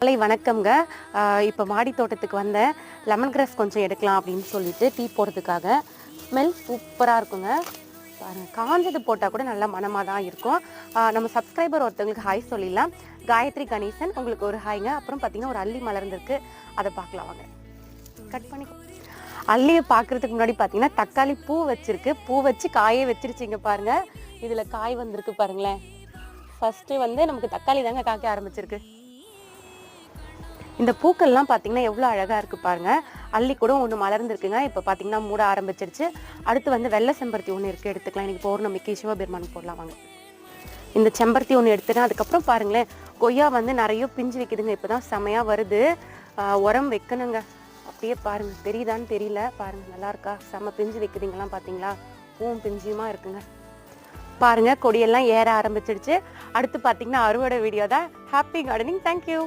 காலை வணக்கம்ங்க. இப்போ மாடி தோட்டத்துக்கு வந்தேன். லெமன் கிராஸ் கொஞ்சம் எடுக்கலாம் அப்படின்னு சொல்லிட்டு டீ போடுறதுக்காக. ஸ்மெல் சூப்பராக இருக்குங்க. பாருங்கள், காஞ்சது போட்டால் கூட நல்ல மனமாக தான் இருக்கும். நம்ம சப்ஸ்கிரைபர் ஒருத்தவங்களுக்கு ஹாய் சொல்லிடலாம். காயத்ரி கணேசன், உங்களுக்கு ஒரு ஹாய்ங்க. அப்புறம் பார்த்தீங்கன்னா ஒரு அல்லி மலர்ந்துருக்கு, அதை பார்க்கலாம் வாங்க. கட் பண்ணி அல்லியை பார்க்குறதுக்கு முன்னாடி பார்த்தீங்கன்னா தக்காளி பூ வச்சிருக்கு. பூ வச்சு காயே வச்சிருச்சிங்க பாருங்கள். இதில் காய் வந்திருக்கு பாருங்களேன். ஃபஸ்ட்டு வந்து நமக்கு தக்காளி தாங்க காய்க்க ஆரம்பிச்சிருக்கு. இந்த பூக்கள்லாம் பார்த்தீங்கன்னா எவ்வளோ அழகாக இருக்குது பாருங்கள். அல்லி கூட ஒன்று மலர்ந்துருக்குங்க. இப்போ பார்த்தீங்கன்னா மூட ஆரம்பிச்சிருச்சு. அடுத்து வந்து வெள்ளை செம்பருத்தி ஒன்று இருக்குது, எடுத்துக்கலாம். இன்றைக்கி பௌர்ணமிக்கு சிவபெருமானுக்கு போடலாம் வாங்க. இந்த செம்பருத்தி ஒன்று எடுத்துட்டேன். அதுக்கப்புறம் பாருங்களேன், கொய்யா வந்து நிறைய பிஞ்சு வைக்குதுங்க. இப்போ தான் செமையாக வருது. உரம் வைக்கணுங்க. அப்படியே பாருங்கள், தெரியுதான்னு தெரியல. பாருங்கள், நல்லா இருக்கா? செம்ம பிஞ்சு வைக்குதுங்கலாம் பார்த்தீங்களா? பூவும் பிஞ்சியுமா இருக்குங்க. பாருங்கள், கொடியெல்லாம் ஏற ஆரம்பிச்சிடுச்சு. அடுத்து பார்த்தீங்கன்னா அறுவடை வீடியோ தான். Happy gardening. தேங்க்யூ.